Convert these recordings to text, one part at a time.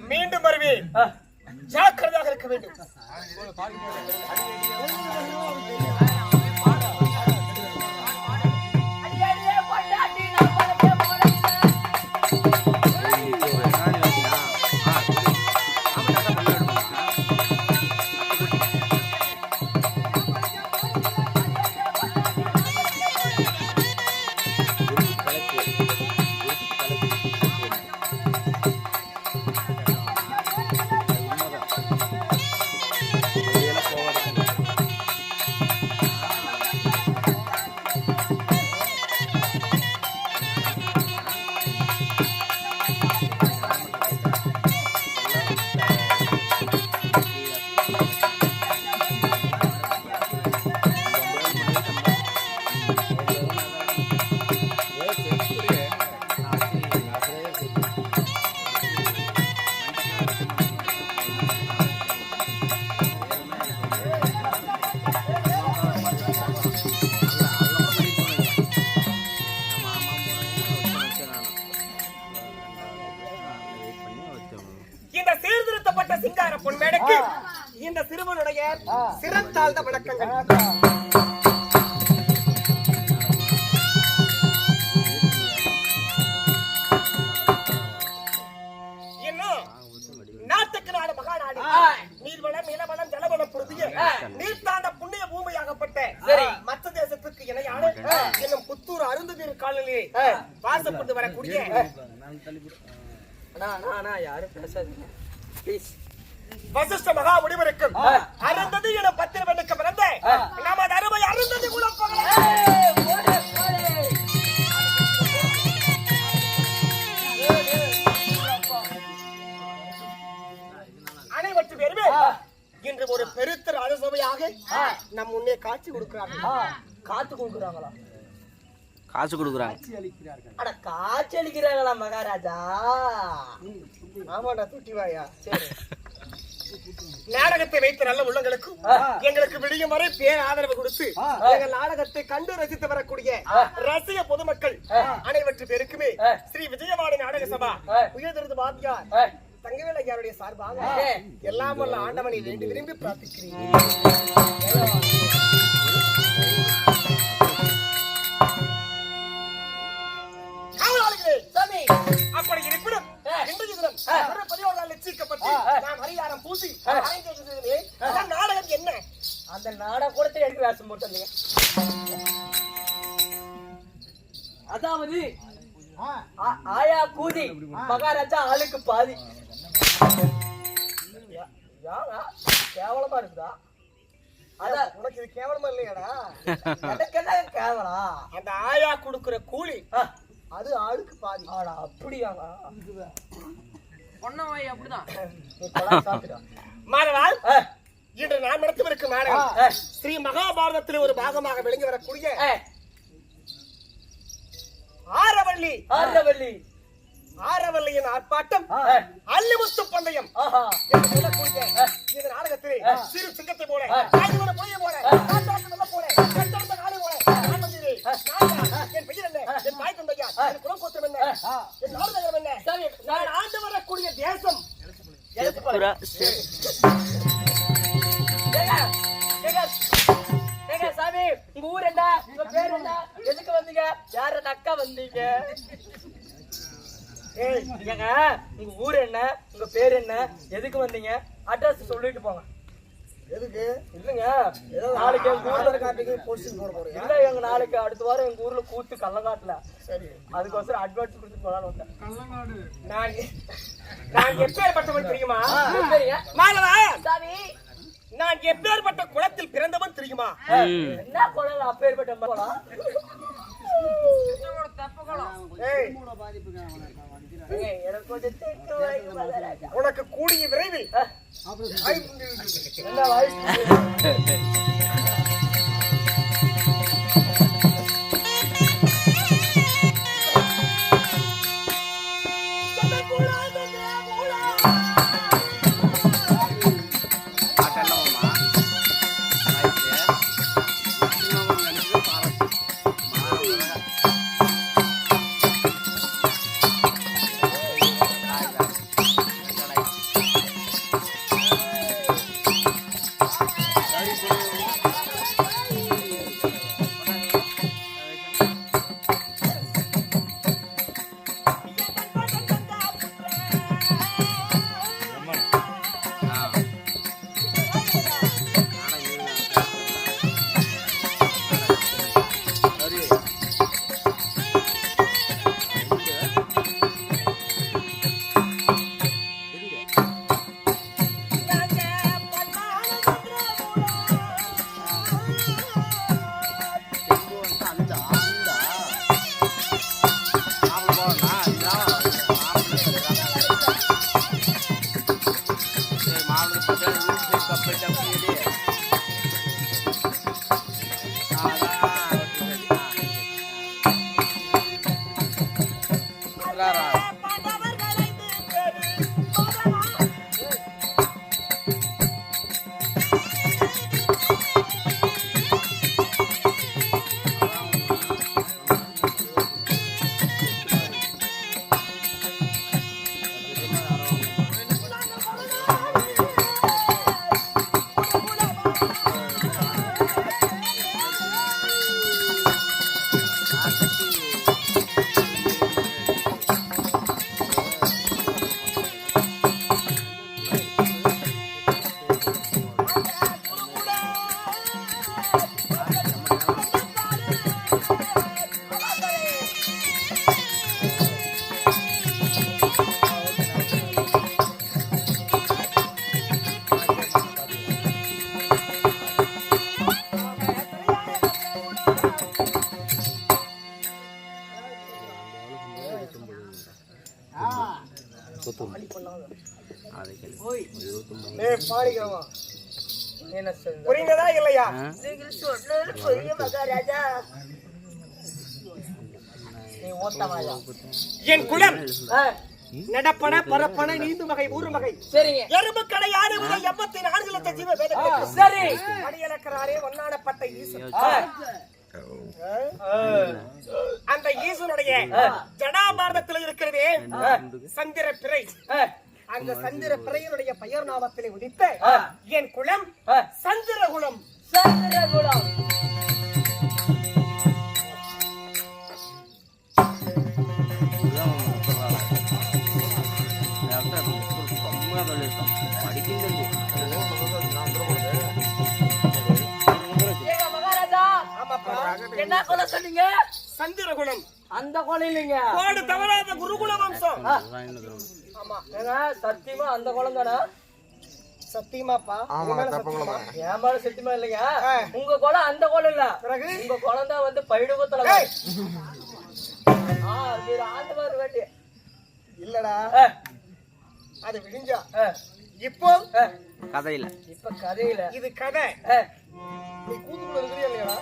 மீண்டும் வருவேன், ஜாக்கிரதையாக இருக்க வேண்டும். இந்த சிறுவனுடைய சிறந்தாழ்ந்த வணக்கங்கள். இன்னும் நாட்டுக்கு நாடு மகாநாடு, நீர்வளம் நிலவளம் ஜலவளம் பொருந்திய நீர்த்தாண்ட புண்ணிய பூமியாகப்பட்ட மற்ற தேசத்துக்கு இணையான இன்னும் புத்தூர் அருந்ததீர் காலநிலையை வாசப்பட்டு வரக்கூடிய யாரும் பேசாதீங்க ப்ளீஸ். வசிஷ்ட மகா முடிவருக்கும் அருந்ததி என பத்திரவனுக்கு பிறந்த நமது அருமை அருந்ததி குலப்பகல அனைவற்று பேருமே இன்று ஒரு பெருத்த ராஜசபையாக நம் முன்னே காட்சி கொடுக்கிறார்கள். காத்து கொடுக்கிறாங்களா? காசு கொடுக்குறாங்க. அட காட்சி அளிக்கிறாங்களா மகாராஜா? ஆமாடா துட்டிவாயா. சரி, நாடகத்தை வைத்த நல்ல உள்ளங்களுக்கும் எங்களுக்கு விடியும் வரை பேர் ஆதரவு கொடுத்து எங்கள் நாடகத்தை கண்டு ரசித்து வரக்கூடிய ரசிக பொதுமக்கள் அனைவற்று பேருக்குமே ஸ்ரீ விஜயவாணி நாடக சபா உயர்திருது வாத்தியார் தங்கவேல் ஐயாருடைய சார்பாக எல்லாம் வல்ல ஆண்டவனை வேண்டி விரும்பி பிரார்த்திக்கிறேன். அப்படி இருப்பினும் இன்றைய தினம் பதினோரு நிச்சயிக்கப்பட்டு நாம் ஹரியாரம் பூசி நாடகம் என்ன? அந்த நாடகத்தை எடுத்து வேஷம் போட்டு அதாவது ஆயா கூதி மகாராஜா ஆளுக்கு பாதி. கேவலமா இருக்குதா? அதான் உனக்கு இது கேவலமா இல்லையாடா? எனக்கெல்லாம் கேவலம். அந்த ஆயா கொடுக்கிற கூலி அது ஆளுக்கு பாதி. ஆனா அப்படியாங்க பொன்னவாய் அப்படிதான். மாணவா, இன்று நாம் நடத்தவிருக்கும் நாடகம் ஸ்ரீ மகாபாரதத்தில் ஒரு பாகமாக விளங்கி வரக்கூடிய ஆரவல்லி. ஆரவல்லியின் ஆர்ப்பாட்டம் அல்லிமுத்து பந்தயம் என்று சொல்லக்கூடிய இந்த நாடகத்தில் சிறு சிங்கத்தை போல புளியை போல போல கட்டந்த காலை போல என் பெயர் என்ன, என் தாய் தந்தையா, என் குலகோத்திரம் என்ன, என் நாடகம் என்ன, நான் ஆண்டு வரக்கூடிய தேசம் சாமி உங்க ஊர் என்ன, உங்க பேர் என்ன, எதுக்கு வந்தீங்க, யார அக்கா வந்தீங்க? உங்க ஊர் என்ன, உங்க பேர் என்ன, எதுக்கு வந்தீங்க, அட்ரஸ் சொல்லிட்டு போங்க. எதுக்கு இல்லங்க நாளைக்கு எங்க ஊர்ல காட்டுக்கு போஸ்டிங் போட போறீங்க? இல்ல எங்க நாளைக்கு அடுத்த வாரம் எங்க ஊர்ல கூத்து கள்ளங்காட்டுல. சரி, அதுக்கோசரம் அட்வான்ஸ் கொடுத்து போலான்னு வந்தேன். கள்ளங்காடு நான் எப்பேற்பட்டவன் தெரியுமா? மாலவா சாமி, நான் எப்பேற்பட்ட குளத்தில் பிறந்தவன் தெரியுமா? என்ன குளம் அப்பேற்பட்ட குளம்? உனக்கு கூடிய விரைவில் புரிந்ததா இல்லையா? என் குலம் நடப்பன பரப்பன நீந்து வகை ஊரு வகை. சரிங்க. எறும்பு கடை ஆறு முதல் 84 லட்சம் ஜீவ வேதம். சரி. அடியலக்கராரே ஒன்னானப்பட்ட ஈசன். அந்த ஈசனுடைய ஜடாபாரதத்தில் இருக்கிறதே சந்திர பிறை. அந்த சந்திர பிறையனுடைய பெயர் நாமத்திலே உதித்த என் குலம் சந்திரகுலம். சந்திரகுலம். என்ன கொலை சொன்னீங்க? சந்திரகுலம். அந்த கொலை இல்லைங்க, கோடு தவறாத குருகுல வம்சம். ஆமா சத்தியமா அந்த குளம் தானே? சத்தியமாப்பா? என் மேல சத்தியமா இல்லைங்க. உங்க குளம் அந்த குளம் இல்ல, உங்க குளம் தான் வந்து பயிடுபத்துல ஆண்டு வேண்டிய இல்லடா. அது விடிஞ்சா இப்போ கதையில, இப்ப கதையில இது கதை. நீ கூத்துக்குள்ள இருக்கிறியா இல்லையா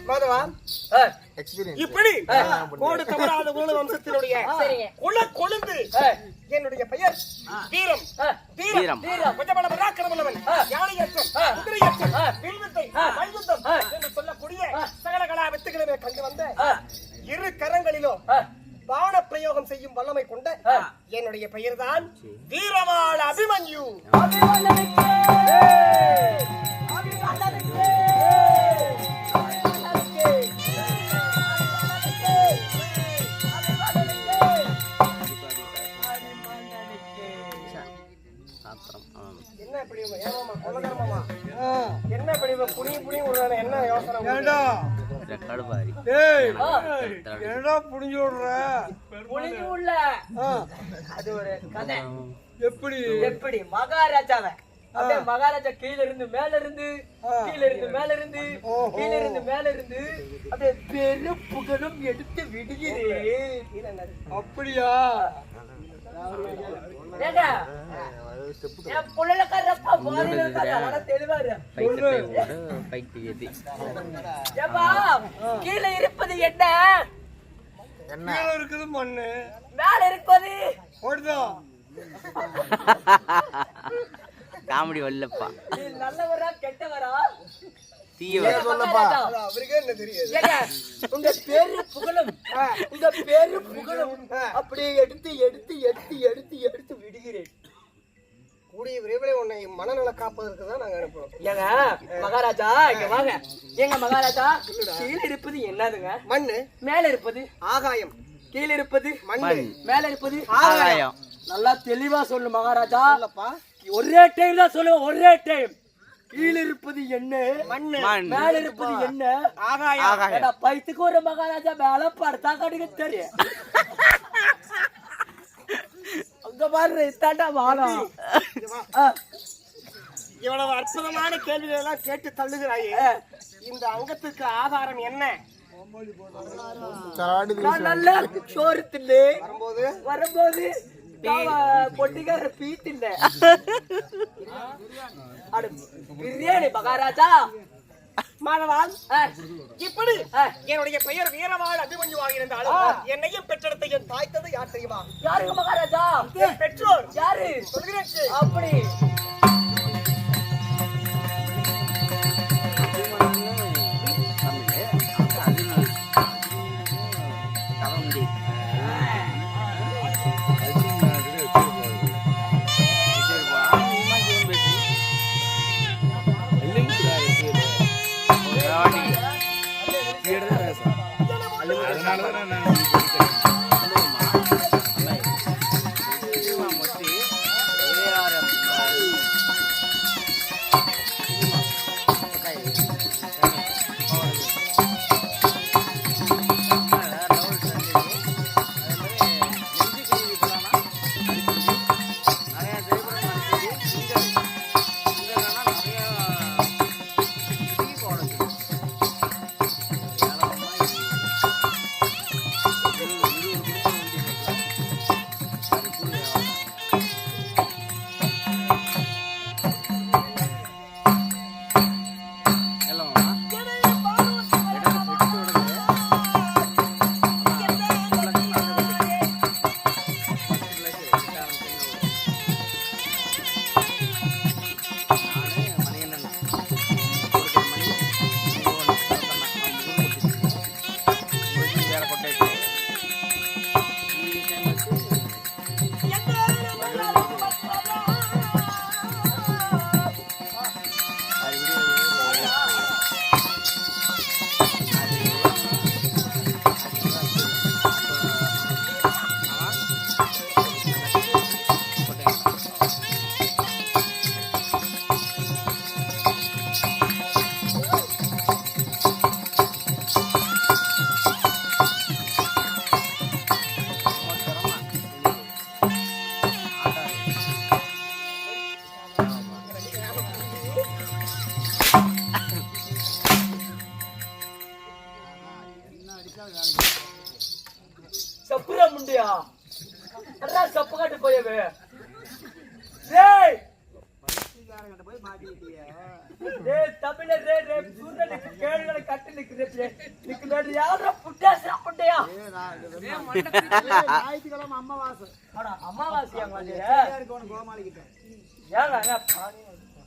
மாதவா? இப்படி கோடு தவறாத குல வம்சத்தினுடைய குல கொழுந்து என்னுடைய பெயர் வீரம். வீரம் கொஞ்சபல பராக்கிரமவன், யானையற்றம், குதிரையற்றம், வில்வித்தை, மல்யுத்தம் என்று சொல்லக்கூடிய சகல கலா வித்தைகளை கண்டு வந்த இரு கரங்களிலும் பாண பிரயோகம் செய்யும் வல்லமை கொண்ட என்னுடைய பெயர்தான் வீரவாள் அபிமன்யு. என்ன இப்படி ஏமாமா கொலகர்மமா? என்ன இப்படி புனி புனி விடுறானே? என்ன யோசனை? கடுபாரி என்னடா புடிஞ்சு விடுற? புனிஞ்சு உள்ள அது ஒரு கதை. எப்படி எப்படி மகாராஜாவை அப்படியே மகாராஜா கீழ இருந்து மேல இருந்து, கீழ இருந்து மேல இருந்து, கீழ இருந்து மேல இருந்து அப்படியே பெரும் புகழும் எடுத்து விடுகிறேன். அப்படியா? ஏங்க என் புள்ளலக்காரப்பா பாதியில இருக்காரு, தெளிவாரு. ஏப்பா கீழ இருப்பது என்ன? என்ன இருக்குது? மண்ணு. மேல இருப்பது ஓடுதான். காமெடி வரலப்பா. நீ நல்லவரா கெட்டவரா? அவருக்கே என்ன தெரியாது. உங்க பேரு புகழும், உங்க பேரு புகழும் அப்படியே எடுத்து எடுத்து எடுத்து எடுத்து எடுத்து விடுகிறேன். கூடிய விரைவில் உன்னை மனநல காப்பதற்கு தான் நாங்க அனுப்புறோம். ஏங்க மகாராஜா இங்க வாங்க. எங்க மகாராஜா கீழே இருப்பது என்னதுங்க? மண்ணு. மேல இருப்பது ஆகாயம். கீழே இருப்பது மண்ணு. மேல இருப்பது ஆகாயம். நல்லா தெளிவா சொல்லு மகாராஜா. ஒரே டைம் தான் சொல்லுவேன், ஒரே டைம். கீழே இருப்பது என்ன? மண்ணு. மேல இருப்பது என்ன? ஆகாயம். பைத்துக்கு ஒரு மகாராஜா மேல படுத்தா கடிக்க தெரியும். அங்க பாரு இத்தாண்டா வாழம். இவ்வளவு அற்புதமான கேள்விகள் எல்லாம் கேட்டு தள்ளுகிறாயே, இந்த அங்கத்துக்கு ஆதாரம் என்ன? நல்ல சோறு தின்னு வரும்போது வரும்போது பொட்டிக்கார பீத்து இல்ல பிரியாணி மகாராஜா. மாணவான் இப்படி என்னுடைய பெயர் வீரவாள் அபிமன்யுவாக இருந்தாலும் என்னையும் பெற்றெடுத்த என் தாய் தந்தை யார் தெரியுமா? யாருங்க மகாராஜா? என் பெற்றோர். யாரு? சொல்கிறேன். அப்படி சப்புரா முண்டியா அண்ணா சப்பு காட்டு போயவே டேய் டேய் தமிழர் ரே சூரனுக்கு கேளுகளை கட்டி நிக்குது நிக்குது யாரோ புட்டாசா முண்டியா ஞாயிற்றுக்கிழமை அம்மாவாசை அட அமாவாசையா மாதிரி கோமாளிக்கிட்ட ஏங்க